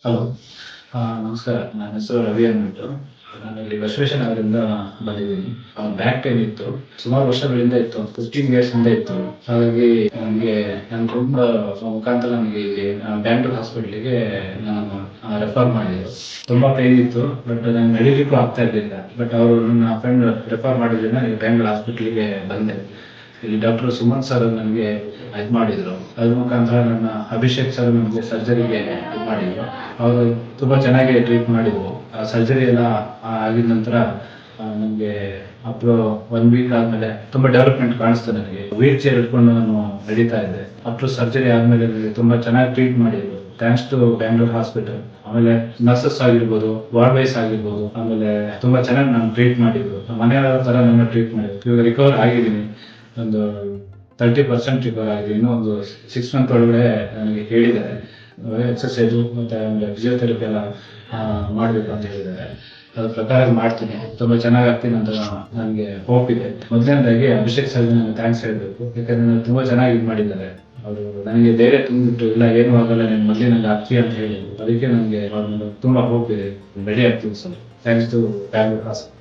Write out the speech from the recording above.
Hello. ನಮಸ್ಕಾರ. ನನ್ನ ಹೆಸರು ರವಿ ಅಂದ್ಬಿಟ್ಟು. ನಾನು ಇಲ್ಲಿ ಬಸವೇಶ್ವರನಗರದಿಂದ ಬಂದಿದ್ದೀನಿ. ಬ್ಯಾಕ್ ಪೇನ್ ಇತ್ತು. ಸುಮಾರು ವರ್ಷಗಳಿಂದ ಇತ್ತು. 15 ಇಯರ್ಸ್ ಇಂದ ಇತ್ತು. ಹಾಗಾಗಿ ನನಗೆ ನನ್ನ ಕುಟುಂಬ ಮುಖಾಂತರ ನನಗೆ ಇಲ್ಲಿ ಬ್ಯಾಂಗ್ಳೂರ್ ಹಾಸ್ಪಿಟ್ಲಿಗೆ ನಾನು ರೆಫರ್ ಮಾಡಿದ್ರು. ತುಂಬಾ ಪೇನ್ ಇತ್ತು, ಬಟ್ ನಂಗೆ ನಡೀಲಿಕ್ಕೂ ಆಗ್ತಾ ಇರಲಿಲ್ಲ. ಬಟ್ ಅವರು ನನ್ನ ಫ್ರೆಂಡ್ ರೆಫರ್ ಮಾಡಿದ್ರಿಂದ ಇಲ್ಲಿ ಬ್ಯಾಂಗ್ಳೂರ್ ಹಾಸ್ಪಿಟ್ಲಿಗೆ ಬಂದೆ. ಇಲ್ಲಿ ಡಾಕ್ಟರ್ ಸುಮನ್ ಸರ್ ನನಗೆ ಇದು ಮಾಡಿದ್ರು. ಅದ್ರ ಮುಖಾಂತರ ನನ್ನ ಅಭಿಷೇಕ್ ಸರ್ ನನಗೆ ಸರ್ಜರಿಗೆ ಇದು ಮಾಡಿದ್ರು. ಅವರು ತುಂಬಾ ಚೆನ್ನಾಗಿ ಟ್ರೀಟ್ ಮಾಡಿದ್ರು. ಸರ್ಜರಿ ಎಲ್ಲ ಆಗಿದ ನಂತರ ನನಗೆ ಅಪ್ರೋ 1 ವೀಕ್ ಆದ್ಮೇಲೆ ತುಂಬಾ ಡೆವಲಪ್ಮೆಂಟ್ ಕಾಣಿಸ್ತು. ನನಗೆ ವೀಲ್ ಚೇರ್ ಇಟ್ಕೊಂಡು ನಾನು ನಡೀತಾ ಇದ್ದೆ. ಅಪ್ರೋ ಸರ್ಜರಿ ಆದ್ಮೇಲೆ ನನಗೆ ತುಂಬಾ ಚೆನ್ನಾಗಿ ಟ್ರೀಟ್ ಮಾಡಿದ್ರು. Thanks to Bangalore hospital. ಆಮೇಲೆ ನರ್ಸಸ್ ಆಗಿರ್ಬೋದು, ವಾರ್ಡ್ ವೈಸ್ ಆಗಿರ್ಬೋದು, ಆಮೇಲೆ ತುಂಬಾ ಚೆನ್ನಾಗಿ ನಾನು ಟ್ರೀಟ್ ಮಾಡಿದ್ರು. ಮನೆಯವರ ತರ ನನ್ನ ಟ್ರೀಟ್ ಮಾಡಿದ್ರು. ಇವಾಗ ರಿಕವರ್ ಆಗಿದ್ದೀನಿ. ಒಂದು 30% ರಿಕವರ್ ಆಗಿದೆ. ಇನ್ನೂ ಒಂದು 6 ಮಂತ್ ಒಳಗಡೆ ನನಗೆ ಹೇಳಿದ್ದಾರೆ. ಎಕ್ಸರ್ಸೈಸು ಮತ್ತೆ ಫಿಸಿಯೋಥೆರಪಿ ಎಲ್ಲ ಮಾಡಬೇಕು ಅಂತ ಹೇಳಿದ್ದಾರೆ. ಅದ್ರ ಪ್ರಕಾರ ಮಾಡ್ತೀನಿ. ತುಂಬ ಚೆನ್ನಾಗಿ ಆಗ್ತೀನಿ ಅಂತ ನನಗೆ ಹೋಪ್ ಇದೆ. ಮೊದಲನೇದಾಗಿ ಅಭಿಷೇಕ್ ಸರ್ ನನಗೆ ಥ್ಯಾಂಕ್ಸ್ ಹೇಳಬೇಕು. ಯಾಕಂದ್ರೆ ನನಗೆ ತುಂಬ ಚೆನ್ನಾಗಿ ಇದು ಮಾಡಿದ್ದಾರೆ. ಅವರು ನನಗೆ ಧೈರ್ಯ ತುಂಬಿಟ್ಟು ಇಲ್ಲ ಏನೂ ಆಗಲ್ಲ, ನೀನು ಮೊದಲಿನಲ್ಲಿ ಆಗ್ತೀಯ ಅಂತ ಹೇಳಿದ್ರು. ಅದಕ್ಕೆ ನನಗೆ ತುಂಬ ಹೋಪ್ ಇದೆ. ರೆಡಿ ಆಗ್ತೀನಿ sir. Thanks to Bangalore hospital.